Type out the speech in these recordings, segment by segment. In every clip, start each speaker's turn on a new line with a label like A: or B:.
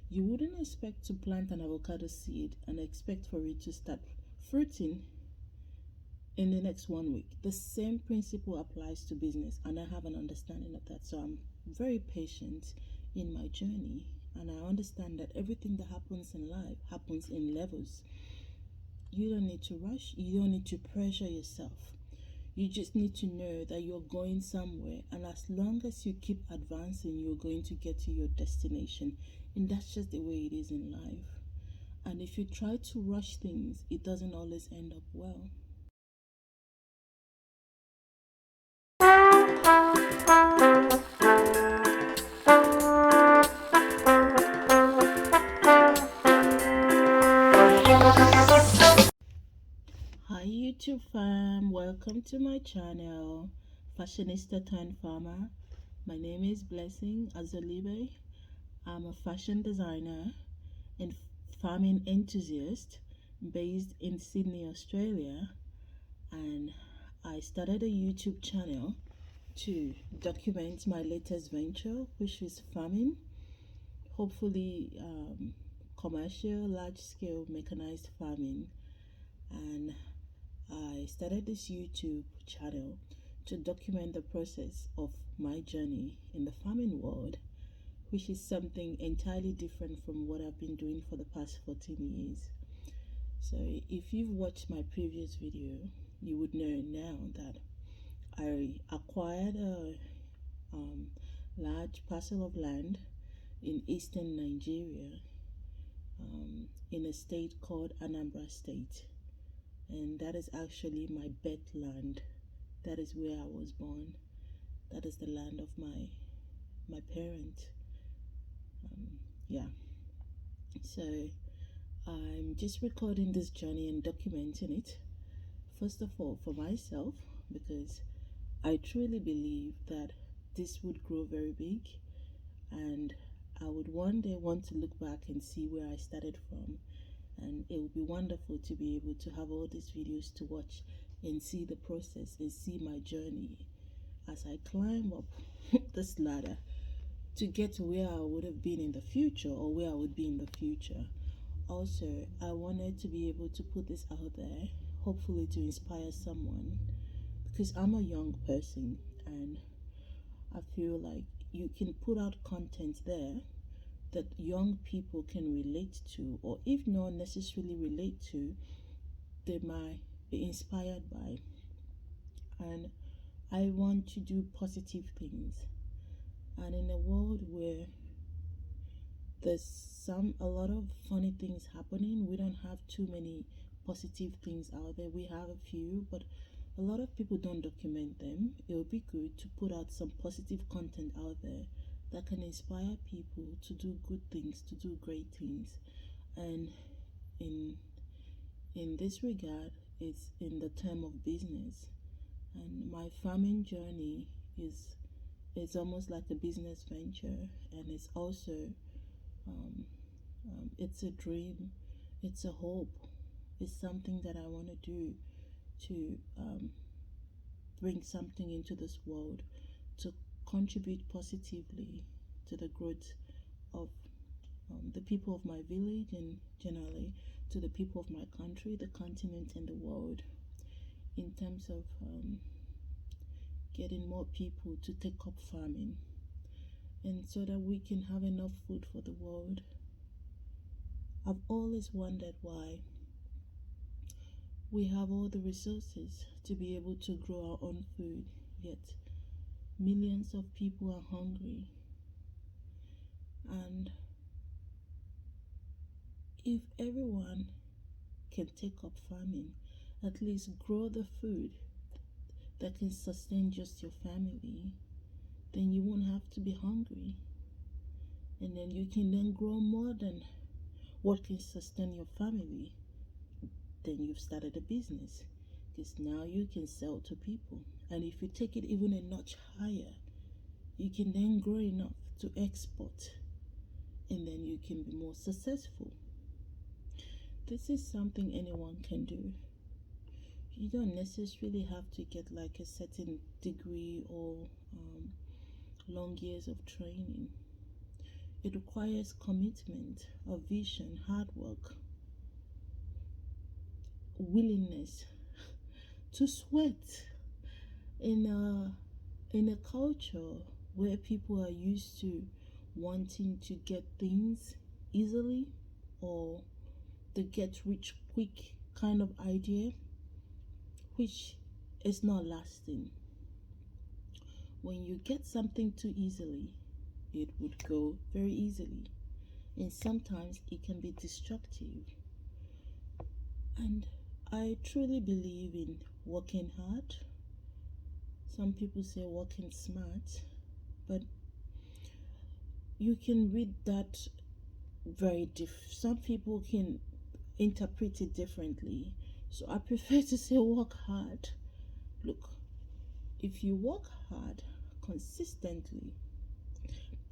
A: You wouldn't expect to plant an avocado seed and expect for it to start fruiting in the next 1 week. The same principle applies to business, and I have an understanding of that. So I'm very patient in my journey, and I understand that everything that happens in life happens in levels. You don't need to rush, you don't need to pressure yourself. You just need to know that you're going somewhere, and as long as you keep advancing, you're going to get to your destination. And that's just the way it is in life. And if you try to rush things, it doesn't always end up well. Hi YouTube fam, welcome to my channel, Fashionista turned farmer. My name is Blessing Azolibe. I'm a fashion designer and farming enthusiast based in Sydney, Australia, and I started a YouTube channel to document my latest venture, which is farming. Hopefully, commercial, large-scale mechanized farming, and I started this YouTube channel to document the process of my journey in the farming world, which is something entirely different from what I've been doing for the past 14 years. So, if you've watched my previous video, you would know now that I acquired a large parcel of land in eastern Nigeria, in a state called Anambra State, and that is actually my birth land. That is where I was born. That is the land of my parent. Yeah. So I'm just recording this journey and documenting it. First of all, for myself, because I truly believe that this would grow very big, and I would one day want to look back and see where I started from, and it would be wonderful to be able to have all these videos to watch and see the process and see my journey as I climb up this ladder to get to where I would have been in the future, or where I would be in the future. Also, I wanted to be able to put this out there, hopefully to inspire someone, because I'm a young person and I feel like you can put out content there that young people can relate to, or if not necessarily relate to, they might be inspired by. And I want to do positive things. And in a world where there's a lot of funny things happening, we don't have too many positive things out there. We have a few, but a lot of people don't document them. It would be good to put out some positive content out there that can inspire people to do good things, to do great things. And in this regard, it's in the term of business. And my farming journey is almost like a business venture, and it's also it's a dream, it's a hope, it's something that I want to do to bring something into this world to contribute positively to the growth of the people of my village, and generally to the people of my country, the continent, and the world, in terms of getting more people to take up farming, and so that we can have enough food for the world. I've always wondered why we have all the resources to be able to grow our own food, yet millions of people are hungry. And if everyone can take up farming, at least grow the food that can sustain just your family, then you won't have to be hungry. And then you can then grow more than what can sustain your family. Then you've started a business, because now you can sell to people. And if you take it even a notch higher, you can then grow enough to export, and then you can be more successful. This is something anyone can do. You don't necessarily have to get like a certain degree or long years of training. it requires commitment, a vision, hard work, willingness to sweat in a culture where people are used to wanting to get things easily, or the get rich quick kind of idea, which is not lasting. When you get something too easily, it would go very easily, and sometimes it can be destructive. And I truly believe in working hard. Some people say working smart, but you can read that some people can interpret it differently. So I prefer to say work hard. Look, if you work hard consistently,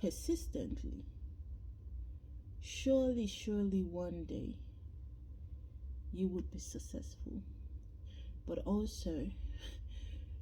A: persistently, surely one day you would be successful. But also,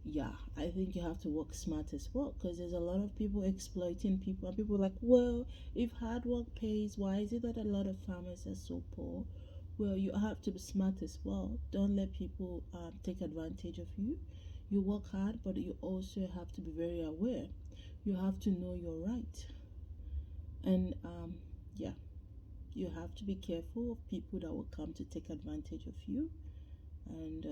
A: yeah, I think you have to work smart as well, because there's a lot of people exploiting people, and people are like, well, if hard work pays, why is it that a lot of farmers are so poor? Well, you have to be smart as well. Don't let people take advantage of you. You work hard, but you also have to be very aware. You have to know your right. And yeah, you have to be careful of people that will come to take advantage of you. And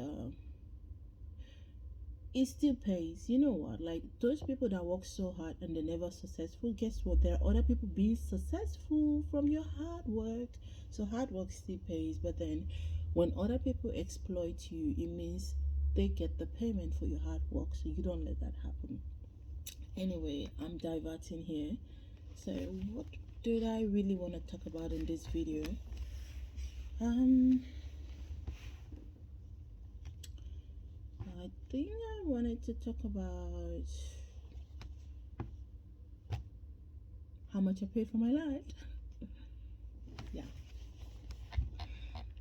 A: it still pays. You know what? Like those people that work so hard and they're never successful, guess what? There are other people being successful from your hard work. So hard work still pays, but then when other people exploit you, it means they get the payment for your hard work. So you don't let that happen. Anyway, I'm diverting here. So what did I really want to talk about in this video? I think I wanted to talk about how much I paid for my land. Yeah.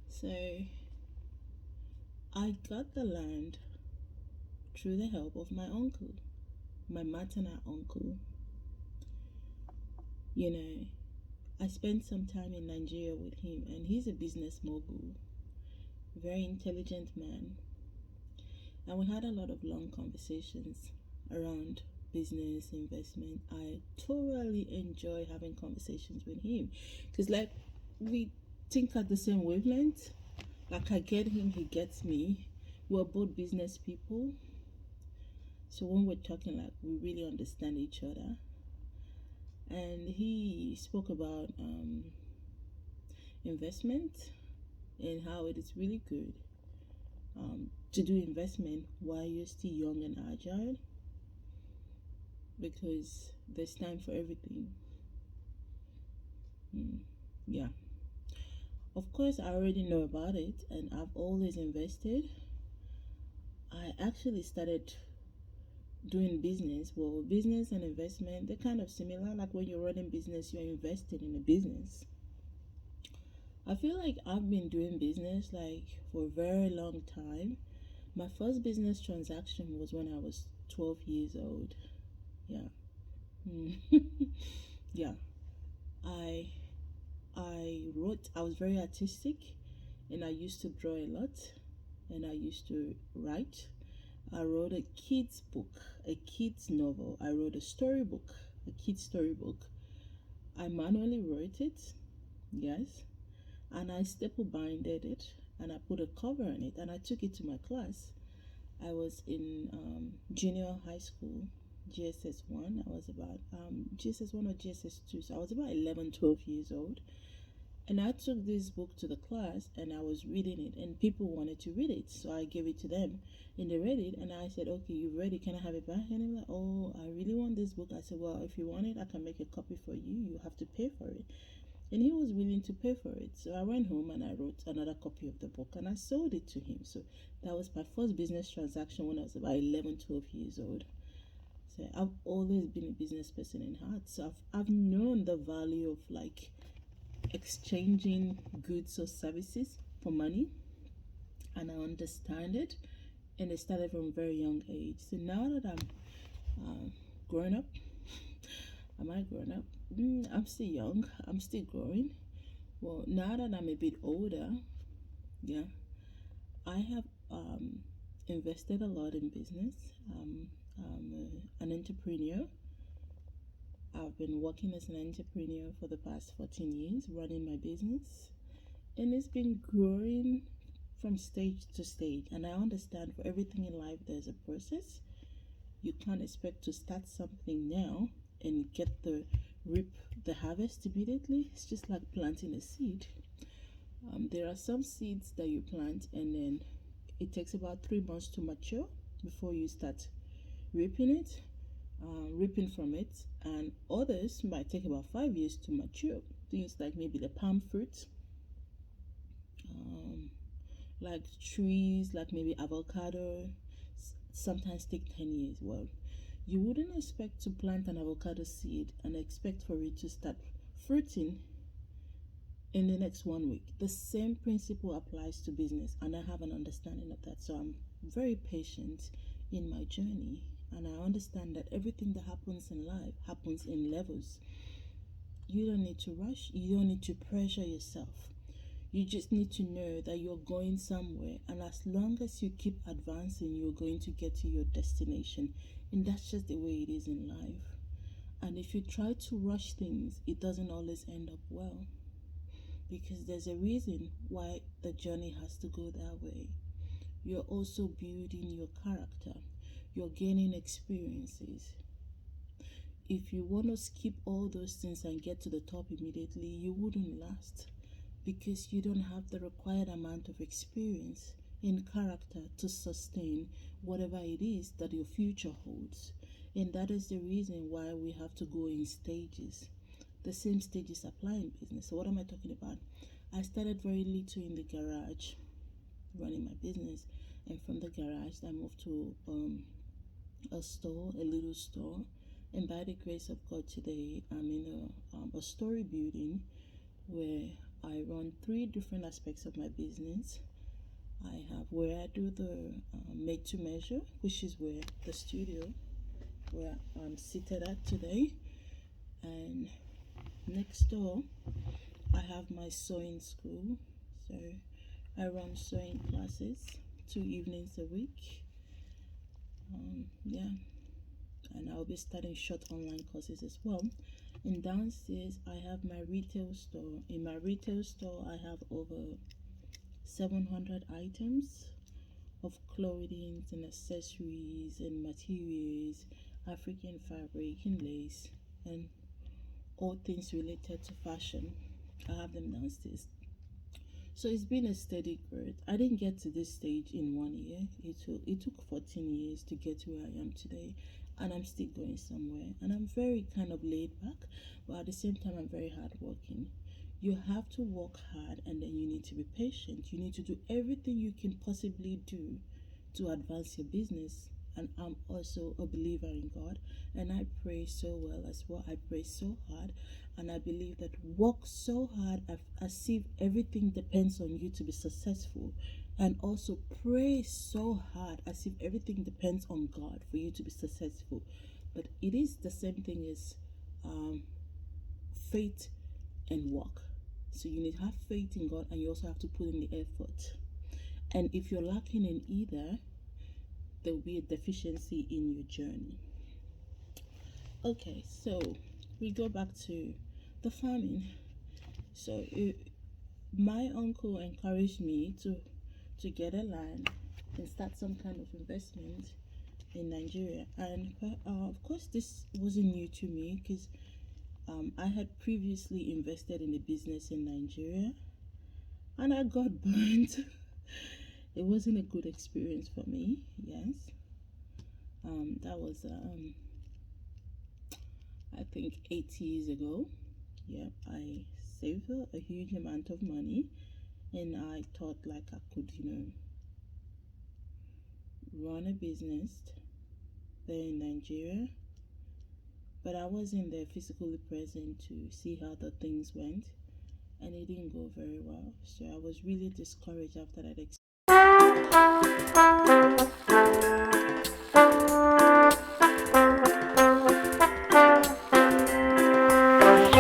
A: So I got the land through the help of my uncle, my maternal uncle. You know, I spent some time in Nigeria with him, and he's a business mogul, very intelligent man. And we had a lot of long conversations around business, investment. I thoroughly enjoy having conversations with him because, like, we think at the same wavelength. Like, I get him, he gets me. We're both business people. So when we're talking, like, we really understand each other. And he spoke about investment and how it is really good to do investment while you're still young and agile, because there's time for everything. Yeah, of course I already know about it and I've always invested. I actually started doing business. Well, business and investment, they're kind of similar. Like when you're running business, you're invested in a business. I feel like I've been doing business like for a very long time. My first business transaction was when I was 12 years old. Yeah. Yeah. I I was very artistic, and I used to draw a lot, and I used to write. I wrote a kid's book, a kid's novel. I wrote a storybook, a kid's storybook. I manually wrote it, yes, and I staple binded it, and I put a cover on it, and I took it to my class. I was in junior high school, GSS 1. I was about GSS 1 or GSS 2, so I was about 11, 12 years old. And I took this book to the class and I was reading it, and people wanted to read it. So I gave it to them and they read it. And I said, okay, you've read it. Can I have it back? And they were like, oh, I really want this book. I said, well, if you want it, I can make a copy for you. You have to pay for it. And he was willing to pay for it. So I went home and I wrote another copy of the book and I sold it to him. So that was my first business transaction when I was about 11, 12 years old. So I've always been a business person in heart. So I've known the value of like exchanging goods or services for money, and I understand it, and it started from a very young age. So now that I'm grown up, am I grown up? I'm still young. I'm still growing. Well, now that I'm a bit older, yeah, I have invested a lot in business. I'm an entrepreneur. I've been working as an entrepreneur for the past 14 years, running my business, and it's been growing from stage to stage. And I understand for everything in life, there's a process. You can't expect to start something now and get the reap the harvest immediately. It's just like planting a seed. There are some seeds that you plant, and then it takes about 3 months to mature before you start reaping it, reaping from it, and others might take about 5 years to mature. Things like maybe the palm fruit, um, like trees, like maybe avocado, sometimes take 10 years. Well, you wouldn't expect to plant an avocado seed and expect for it to start fruiting in the next 1 week. The same principle applies to business, and I have an understanding of that. So I'm very patient in my journey, and I understand that everything that happens in life happens in levels. You don't need to rush, you don't need to pressure yourself. You just need to know that you're going somewhere, and as long as you keep advancing, you're going to get to your destination. And that's just the way it is in life. And if you try to rush things, it doesn't always end up well, because there's a reason why the journey has to go that way. You're also building your character, you're gaining experiences. If you want to skip all those things and get to the top immediately, you wouldn't last, because you don't have the required amount of experience in character to sustain whatever it is that your future holds. And that is the reason why we have to go in stages. The same stages apply in business. So, what am I talking about? I started very little in the garage running my business, and from the garage, I moved to a store, a little store. And by the grace of God, today I'm in a story building where I run three different aspects of my business. I have where I do the made to measure, which is where the studio where I'm seated at today, and next door I have my sewing school. So I run sewing classes 2 evenings a week. Yeah, and I'll be starting short online courses as well. And downstairs I have my retail store. In my retail store I have over 700 items of clothing and accessories and materials, African fabric and lace, and all things related to fashion. I have them downstairs. So it's been a steady growth. I didn't get to this stage in 1 year. It took 14 years to get to where I am today, and I'm still going somewhere. And I'm very kind of laid back, but at the same time I'm very hardworking. You have to work hard, and then you need to be patient. You need to do everything you can possibly do to advance your business. And I'm also a believer in God, and I pray so well as well. I pray so hard, and I believe that work so hard as if everything depends on you to be successful, and also pray so hard as if everything depends on God for you to be successful. But it is the same thing as um, faith and work. So you need to have faith in God, and you also have to put in the effort. And if you're lacking in either, there will be a deficiency in your journey. Okay, so we go back to the farming. So my uncle encouraged me to get a land and start some kind of investment in Nigeria. And of course, this wasn't new to me, because I had previously invested in a business in Nigeria, and I got burnt. It wasn't a good experience for me. Yes, that was I think 8 years ago. Yeah, I saved a huge amount of money, and I thought like I could, run a business there in Nigeria. But I wasn't there physically present to see how the things went, and it didn't go very well. So I was really discouraged after that experience.